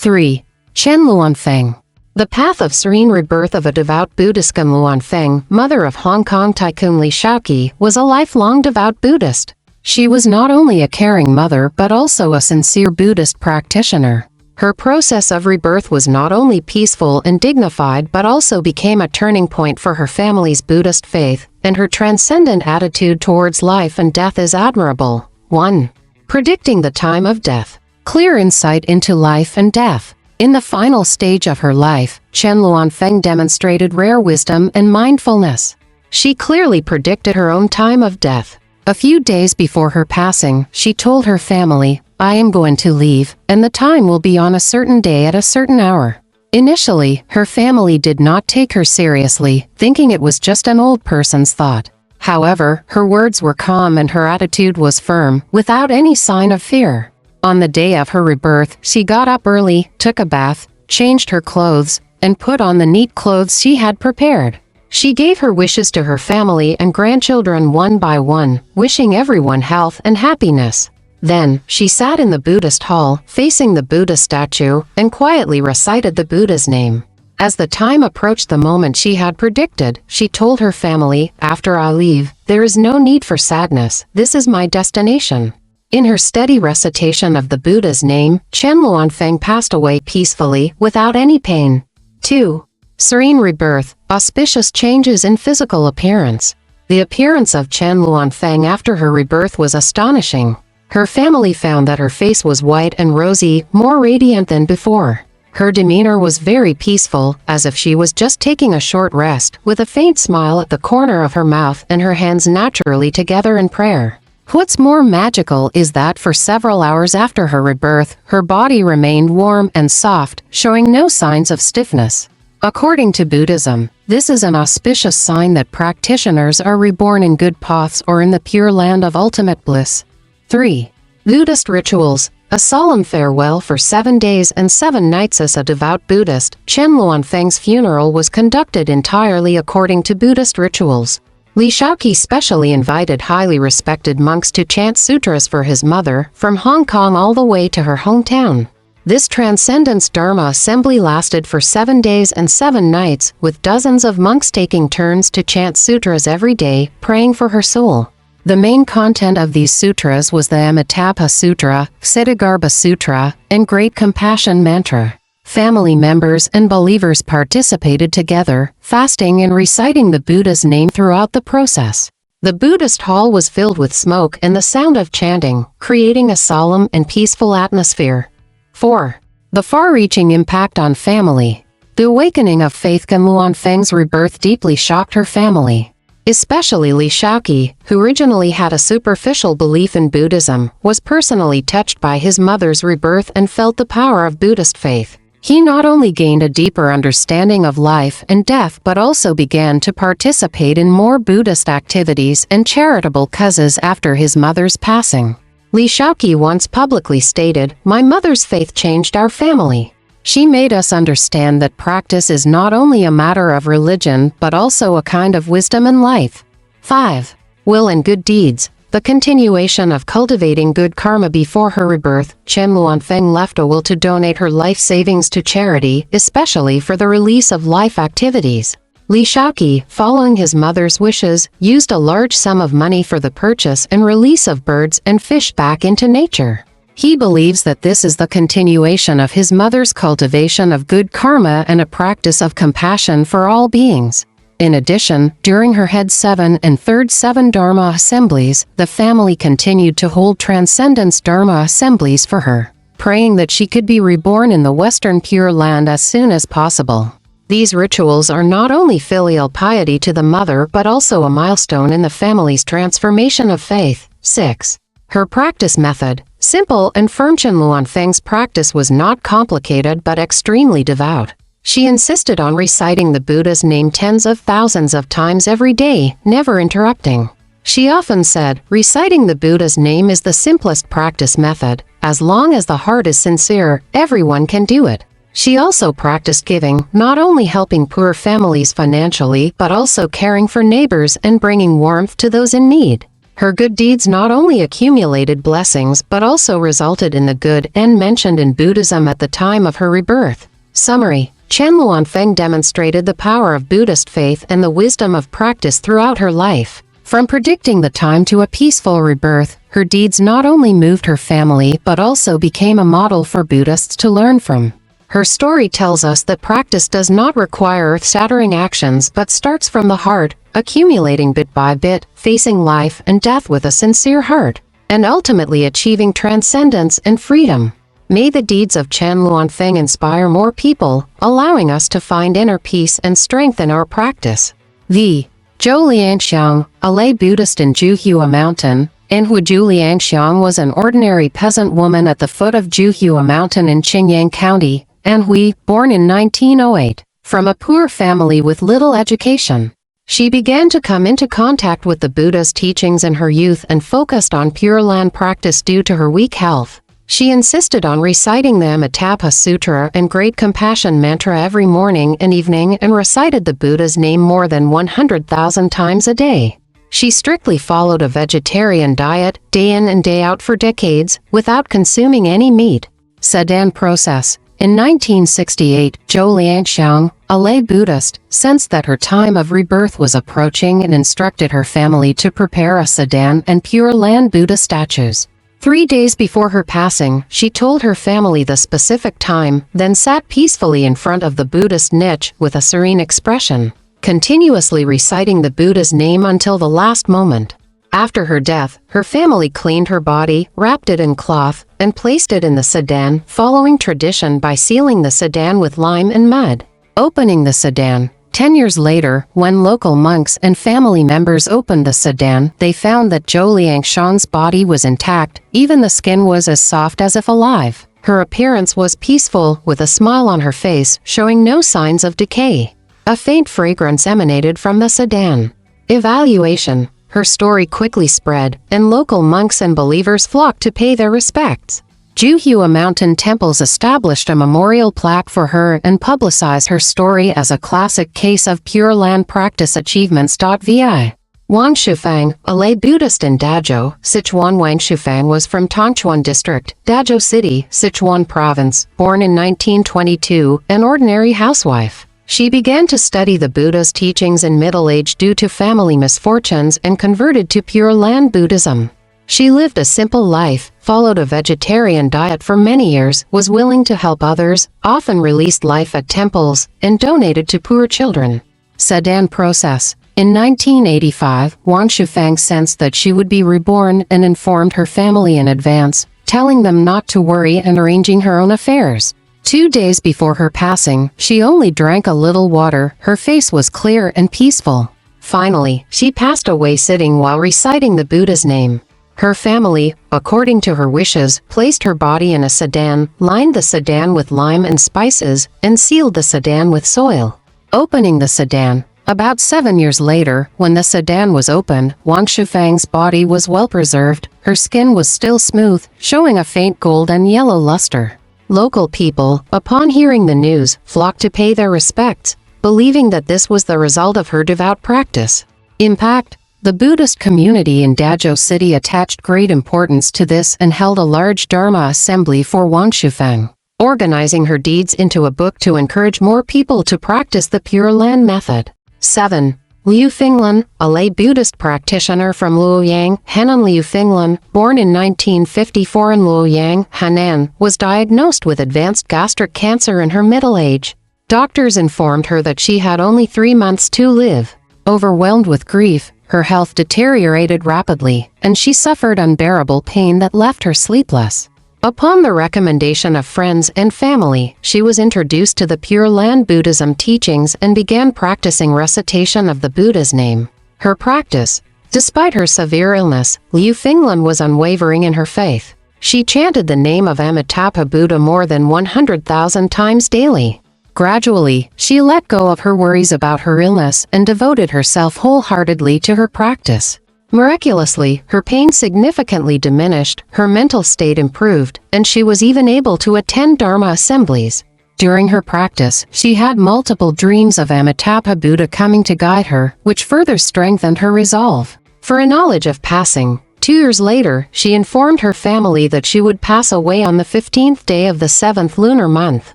3. Chen Luanfeng. The path of serene rebirth of a devout Buddhist. Chen Luanfeng, mother of Hong Kong tycoon Lee Shau-kee, was a lifelong devout Buddhist. She was not only a caring mother but also a sincere Buddhist practitioner. Her process of rebirth was not only peaceful and dignified but also became a turning point for her family's Buddhist faith, and her transcendent attitude towards life and death is admirable. 1. Predicting the time of death. Clear insight into life and death. In the final stage of her life, Chen Luanfeng demonstrated rare wisdom and mindfulness. She clearly predicted her own time of death. A few days before her passing, she told her family, "I am going to leave, and the time will be on a certain day at a certain hour." Initially, her family did not take her seriously, thinking it was just an old person's thought. However, her words were calm and her attitude was firm, without any sign of fear. On the day of her rebirth, she got up early, took a bath, changed her clothes, and put on the neat clothes she had prepared. She gave her wishes to her family and grandchildren one by one, wishing everyone health and happiness. Then, she sat in the Buddhist hall, facing the Buddha statue, and quietly recited the Buddha's name. As the time approached the moment she had predicted, she told her family, "After I leave, there is no need for sadness, this is my destination." In her steady recitation of the Buddha's name, Chen Luanfeng passed away peacefully, without any pain. 2. Serene rebirth, auspicious changes in physical appearance. The appearance of Chen Luanfeng after her rebirth was astonishing. Her family found that her face was white and rosy, more radiant than before. Her demeanor was very peaceful, as if she was just taking a short rest, with a faint smile at the corner of her mouth and her hands naturally together in prayer. What's more magical is that for several hours after her rebirth, her body remained warm and soft, showing no signs of stiffness. According to Buddhism, this is an auspicious sign that practitioners are reborn in good paths or in the pure land of ultimate bliss. 3. Buddhist rituals. A solemn farewell for 7 days and 7 nights. As a devout Buddhist, Chen Luanfeng's funeral was conducted entirely according to Buddhist rituals. Lee Shau-kee specially invited highly respected monks to chant sutras for his mother, from Hong Kong all the way to her hometown. This Transcendence Dharma assembly lasted for 7 days and 7 nights, with dozens of monks taking turns to chant sutras every day, praying for her soul. The main content of these sutras was the Amitabha Sutra, Ksitigarbha Sutra, and Great Compassion Mantra. Family members and believers participated together, fasting and reciting the Buddha's name throughout the process. The Buddhist hall was filled with smoke and the sound of chanting, creating a solemn and peaceful atmosphere. 4. The far-reaching impact on family. The awakening of faith. Chen Luanfeng's rebirth deeply shocked her family. Especially Lee Shau-kee, who originally had a superficial belief in Buddhism, was personally touched by his mother's rebirth and felt the power of Buddhist faith. He not only gained a deeper understanding of life and death but also began to participate in more Buddhist activities and charitable causes after his mother's passing. Lee Shau-kee once publicly stated, "My mother's faith changed our family. She made us understand that practice is not only a matter of religion but also a kind of wisdom in life." 5. Will and good deeds. The continuation of cultivating good karma. Before her rebirth, Chen Luanfeng left a will to donate her life savings to charity, especially for the release of life activities. Lee Shau-kee, following his mother's wishes, used a large sum of money for the purchase and release of birds and fish back into nature. He believes that this is the continuation of his mother's cultivation of good karma and a practice of compassion for all beings. In addition, during her Head 7 and Third 7 Dharma assemblies, the family continued to hold Transcendence Dharma assemblies for her, praying that she could be reborn in the Western Pure Land as soon as possible. These rituals are not only filial piety to the mother but also a milestone in the family's transformation of faith. 6. Her practice method. Simple and firm. Chen Luanfeng's practice was not complicated but extremely devout. She insisted on reciting the Buddha's name tens of thousands of times every day, never interrupting. She often said, "Reciting the Buddha's name is the simplest practice method. As long as the heart is sincere, everyone can do it." She also practiced giving, not only helping poor families financially but also caring for neighbors and bringing warmth to those in need. Her good deeds not only accumulated blessings but also resulted in the good end mentioned in Buddhism at the time of her rebirth. Summary: Chen Luanfeng demonstrated the power of Buddhist faith and the wisdom of practice throughout her life. From predicting the time to a peaceful rebirth, her deeds not only moved her family but also became a model for Buddhists to learn from. Her story tells us that practice does not require earth-shattering actions but starts from the heart, accumulating bit by bit, facing life and death with a sincere heart, and ultimately achieving transcendence and freedom. May the deeds of Chen Luanfeng inspire more people, allowing us to find inner peace and strength in our practice. The Zhou Lianxiang, a lay Buddhist in Jiuhua Mountain. Anhui. Zhou Lianxiang was an ordinary peasant woman at the foot of Jiuhua Mountain in Qingyang County, Anhui, born in 1908. From a poor family with little education, she began to come into contact with the Buddha's teachings in her youth and focused on Pure Land practice due to her weak health. She insisted on reciting the Amitabha Sutra and Great Compassion Mantra every morning and evening and recited the Buddha's name more than 100,000 times a day. She strictly followed a vegetarian diet, day in and day out for decades, without consuming any meat. Sedan process. In 1968, Zhou Lianxiang, a lay Buddhist, sensed that her time of rebirth was approaching and instructed her family to prepare a Sedan and Pure Land Buddha statues. 3 days before her passing, she told her family the specific time, then sat peacefully in front of the Buddhist niche with a serene expression, continuously reciting the Buddha's name until the last moment. After her death, her family cleaned her body, wrapped it in cloth, and placed it in the Sedan, following tradition by sealing the Sedan with lime and mud. Opening the Sedan. 10 years later, when local monks and family members opened the Sedan, they found that Zhou Lianxiang's body was intact, even the skin was as soft as if alive. Her appearance was peaceful, with a smile on her face, showing no signs of decay. A faint fragrance emanated from the Sedan. Evaluation. Her story quickly spread, and local monks and believers flocked to pay their respects. Jiuhua Mountain temples established a memorial plaque for her and publicized her story as a classic case of Pure Land practice achievements. Vi. Wang Shufang, a lay Buddhist in Dazhou, Sichuan. Wang Shufang was from Tongchuan District, Dazhou City, Sichuan Province, born in 1922, an ordinary housewife. She began to study the Buddha's teachings in middle age due to family misfortunes and converted to Pure Land Buddhism. She lived a simple life, followed a vegetarian diet for many years, was willing to help others, often released life at temples, and donated to poor children. Sedan process. In 1985, Wang Shufang sensed that she would be reborn and informed her family in advance, telling them not to worry and arranging her own affairs. 2 days before her passing, she only drank a little water, her face was clear and peaceful. Finally, she passed away sitting while reciting the Buddha's name. Her family, according to her wishes, placed her body in a Sedan, lined the Sedan with lime and spices, and sealed the Sedan with soil. Opening the Sedan. About 7 years later, when the Sedan was opened, Wang Shufang's body was well preserved, her skin was still smooth, showing a faint gold and yellow luster. Local people, upon hearing the news, flocked to pay their respects, believing that this was the result of her devout practice. Impact. The Buddhist community in Dazhou City attached great importance to this and held a large Dharma assembly for Wang Shufang, organizing her deeds into a book to encourage more people to practice the Pure Land method. 7. Liu Fenglan, a lay Buddhist practitioner from Luoyang, Henan. Liu Fenglan, born in 1954 in Luoyang, Henan, was diagnosed with advanced gastric cancer in her middle age. Doctors informed her that she had only 3 months to live. Overwhelmed with grief, her health deteriorated rapidly, and she suffered unbearable pain that left her sleepless. Upon the recommendation of friends and family, she was introduced to the Pure Land Buddhism teachings and began practicing recitation of the Buddha's name. Her practice. Despite her severe illness, Liu Fenglan was unwavering in her faith. She chanted the name of Amitabha Buddha more than 100,000 times daily. Gradually, she let go of her worries about her illness and devoted herself wholeheartedly to her practice. Miraculously, her pain significantly diminished, her mental state improved, and she was even able to attend Dharma assemblies. During her practice, she had multiple dreams of Amitabha Buddha coming to guide her, which further strengthened her resolve. For a knowledge of passing, 2 years later, she informed her family that she would pass away on the 15th day of the 7th lunar month.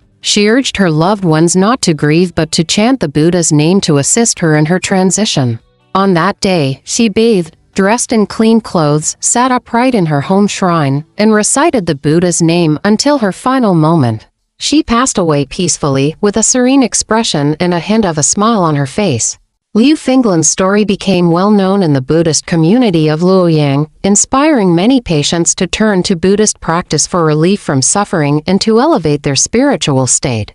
She urged her loved ones not to grieve but to chant the Buddha's name to assist her in her transition. On that day, she bathed, dressed in clean clothes, sat upright in her home shrine, and recited the Buddha's name until her final moment. She passed away peacefully, with a serene expression and a hint of a smile on her face. Liu Fenglan's story became well known in the Buddhist community of Luoyang, inspiring many patients to turn to Buddhist practice for relief from suffering and to elevate their spiritual state.